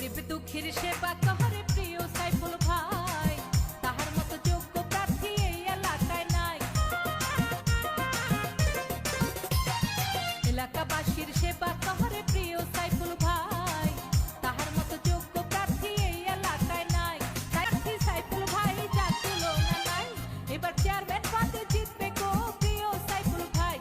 গরিব দুঃখীর সেবা করে প্রিয় সাইফুল ভাই, তাহার মতো যোগ্য প্রার্থী এই এলাকায় নাই। এলাকাবাসীর সেবা করে প্রিয় সাইফুল ভাই, তাহার মতো যোগ্য প্রার্থী এই এলাকায় নাই। প্রার্থী সাইফুল ভাই যা তুলনা নাই, এবার চেয়ারম্যান পদে জিতবে গো প্রিয় সাইফুল ভাই।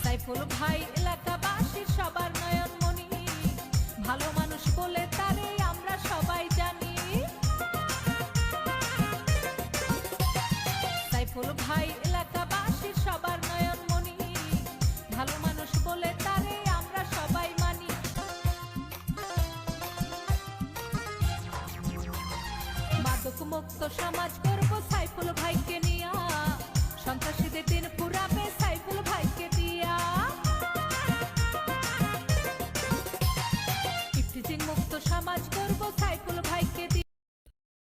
সাইফুল ভাই এলাকাবাসীর সবার নয়নমণি, ভালো মানুষ বলে তারে আমরা সবাই জানি। সাইফুল ভাই এলাকাবাসীর সবার নয়নমণি, ভালো মানুষ বলে তারে আমরা সবাই মানি। মাদক মুক্ত সমাজ করব সাইফুল ভাইকে নিয়া, সন্ত্রাসীদের দিন পুরা